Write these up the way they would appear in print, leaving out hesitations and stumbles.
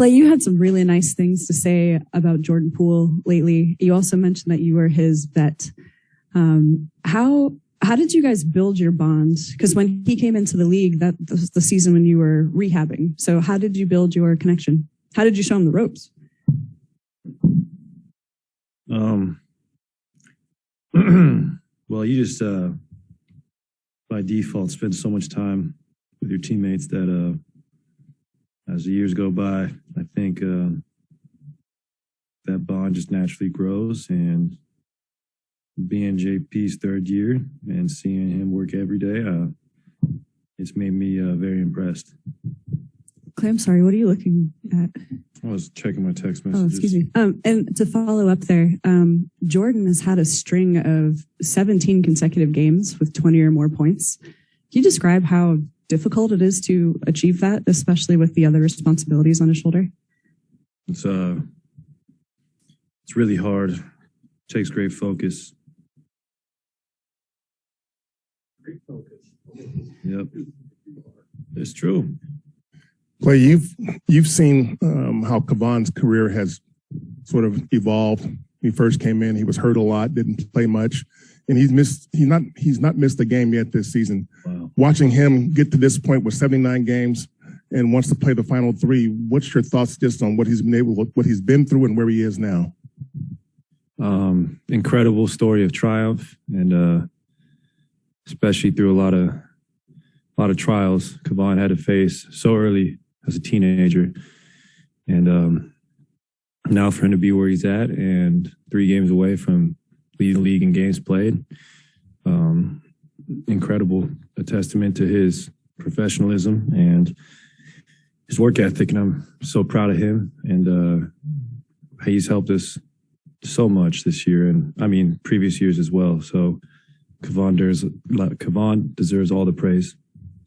Klay, you had some really nice things to say about Jordan Poole lately. You also mentioned that you were his vet. How did you guys build your bond? Because when he came into the league, that was the season when you were rehabbing. So how did you build your connection? How did you show him the ropes? Well, you just by default spend so much time with your teammates that as the years go by, I think that bond just naturally grows. And being JP's third year and seeing him work every day, it's made me very impressed. Klay, I'm sorry, what are you looking at? I was checking my text messages. Oh, excuse me. And to follow up there, Jordan has had a string of 17 consecutive games with 20 or more points. Can you describe how difficult it is to achieve that, especially with the other responsibilities on his shoulder? It's really hard. It takes great focus. Yep. It's true. Klay, you've seen how Kevon's career has sort of evolved. When he first came in, he was hurt a lot, didn't play much, and he's not missed a game yet this season. Wow. Watching him get to this point with 79 games and wants to play the final 3, what's your thoughts just on what he's been through and where he is now? Incredible story of triumph, and especially through a lot of trials Kevon had to face so early as a teenager, and now for him to be where he's at and 3 games away from leading the league in games played, incredible, a testament to his professionalism and his work ethic, and I'm so proud of him, and he's helped us so much this year, and I mean previous years as well. So Kevon deserves all the praise.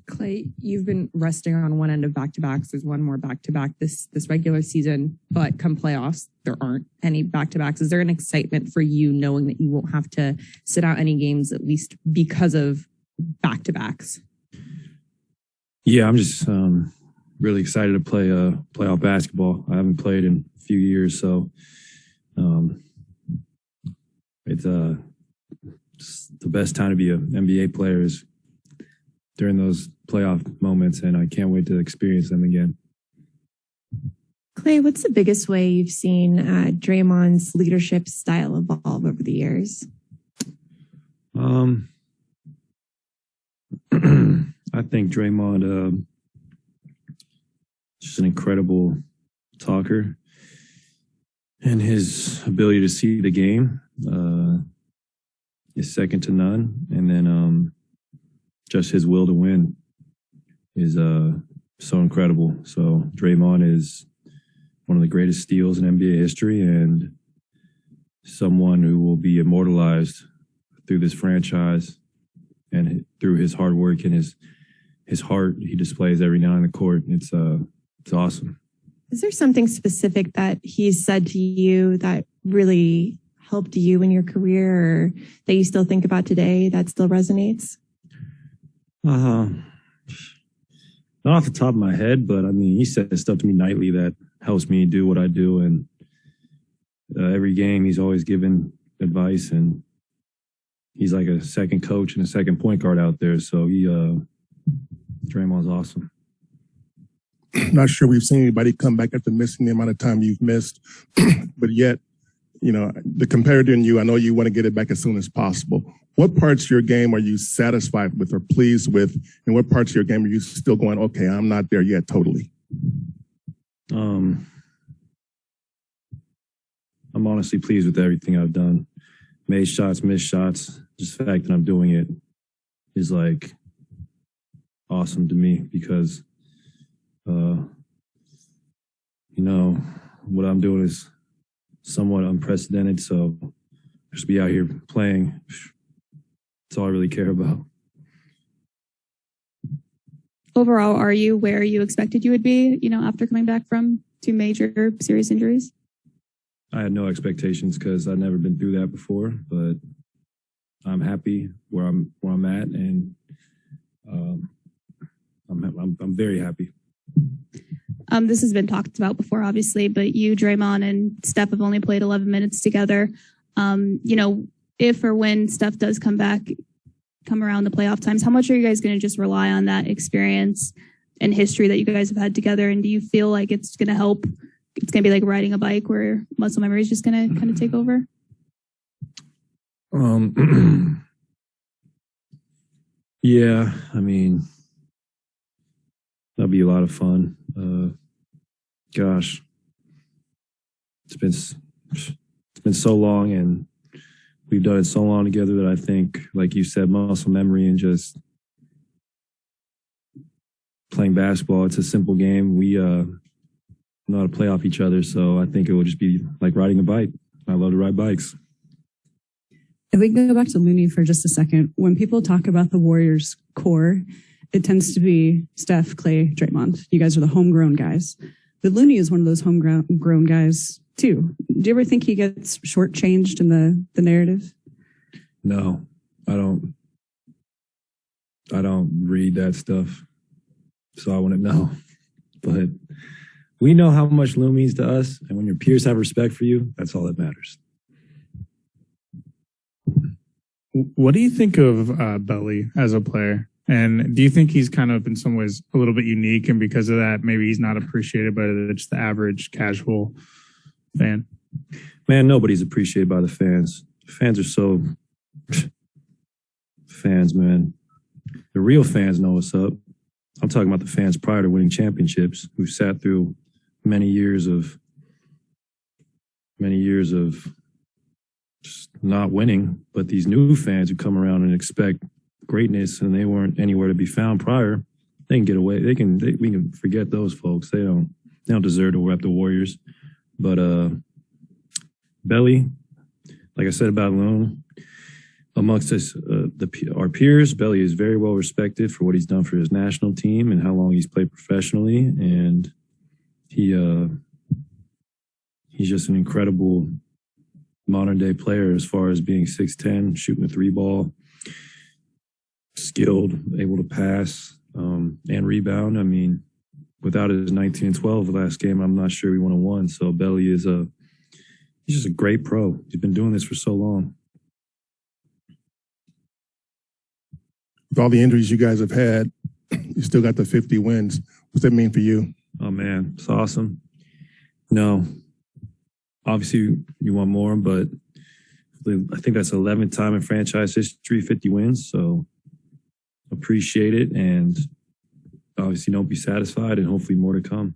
Klay, you've been resting on one end of back-to-backs. There's one more back-to-back this regular season, but come playoffs, there aren't any back-to-backs. Is there an excitement for you knowing that you won't have to sit out any games, at least because of back-to-backs? Yeah, I'm just really excited to play playoff basketball. I haven't played in a few years, so it's the best time to be an NBA player is during those playoff moments, and I can't wait to experience them again. Klay, what's the biggest way you've seen Draymond's leadership style evolve over the years? I think Draymond just an incredible talker, and his ability to see the game is second to none. And then just his will to win is so incredible. So Draymond is one of the greatest steals in NBA history, and someone who will be immortalized through this franchise and through his hard work and his heart he displays every night on the court. It's awesome. Is there something specific that he's said to you that really helped you in your career, or that you still think about today that still resonates? Not off the top of my head, but I mean, he says stuff to me nightly that helps me do what I do. And every game, he's always giving advice, and he's like a second coach and a second point guard out there. So Draymond's awesome. Not sure we've seen anybody come back after missing the amount of time you've missed, but yet, you know, the competitor in you, I know you want to get it back as soon as possible. What parts of your game are you satisfied with or pleased with, and what parts of your game are you still going, okay, I'm not there yet totally? I'm honestly pleased with everything I've done. Made shots, missed shots. Just the fact that I'm doing it is like awesome to me, because you know, what I'm doing is somewhat unprecedented. So just be out here playing, that's all I really care about. Overall, are you where you expected you would be, you know, after coming back from 2 major serious injuries? I had no expectations because I'd never been through that before, but I'm happy where I'm at, and I'm very happy. This has been talked about before, obviously, but you, Draymond, and Steph have only played 11 minutes together. If or when Steph does come around the playoff times, how much are you guys going to just rely on that experience and history that you guys have had together? And do you feel like it's going to help? It's going to be like riding a bike where muscle memory is just going to kind of take over? Yeah, I mean, that'll be a lot of fun. Gosh, it's been so long, and we've done it so long together that I think, like you said, muscle memory and just playing basketball. It's a simple game. We know how to play off each other, so I think it will just be like riding a bike. I love to ride bikes. If we can go back to Looney for just a second, when people talk about the Warriors core, it tends to be Steph, Klay, Draymond. You guys are the homegrown guys. But Looney is one of those homegrown guys too. Do you ever think he gets shortchanged in the narrative? No, I don't. I don't read that stuff, so I wouldn't know. But we know how much Lou means to us, and when your peers have respect for you, that's all that matters. What do you think of Belly as a player? And do you think he's kind of in some ways a little bit unique, and because of that, maybe he's not appreciated by just the average casual fan? Man, nobody's appreciated by the fans. Fans are so fans, man. The real fans know what's up. I'm talking about the fans prior to winning championships who sat through many years of just not winning, but these new fans who come around and expect greatness and they weren't anywhere to be found prior, they can get away. We can forget those folks. They don't deserve to rep the Warriors. But Belly, like I said about Loon, amongst us, our peers, Belly is very well respected for what he's done for his national team and how long he's played professionally, and he's just an incredible modern day player as far as being 6'10", shooting a three ball, skilled, able to pass and rebound. I mean, without his 19 and 12 last game, I'm not sure we would have won. So Belly he's just a great pro. He's been doing this for so long. With all the injuries you guys have had, you still got the 50 wins. What's that mean for you? Oh man, it's awesome. No, obviously you want more, but I think that's the 11th time in franchise history, 50 wins. So appreciate it, and obviously don't be satisfied, and hopefully more to come.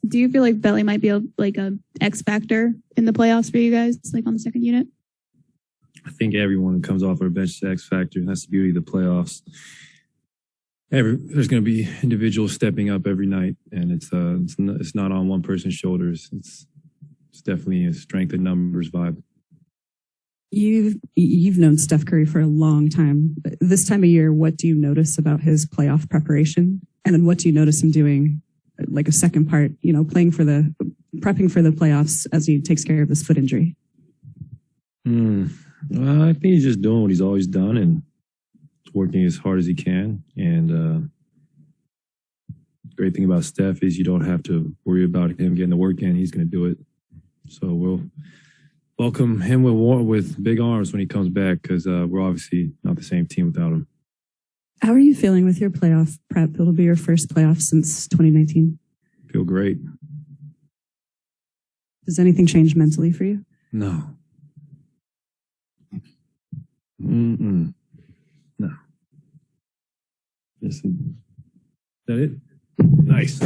Do you feel like Belly might be a X factor in the playoffs for you guys, like on the second unit? I think everyone who comes off our bench is X factor. That's the beauty of the playoffs. There's going to be individuals stepping up every night, and it's not on one person's shoulders. It's definitely a strength in numbers vibe. You've known Steph Curry for a long time. This time of year, what do you notice about his playoff preparation? And then what do you notice him doing, like a second part, prepping for the playoffs as he takes care of his foot injury? I think he's just doing what he's always done and working as hard as he can. And the great thing about Steph is you don't have to worry about him getting the work in. He's going to do it. So we'll welcome him with big arms when he comes back, because we're obviously not the same team without him. How are you feeling with your playoff prep? It'll be your first playoff since 2019. Feel great. Does anything change mentally for you? No. No. Is that it? Nice.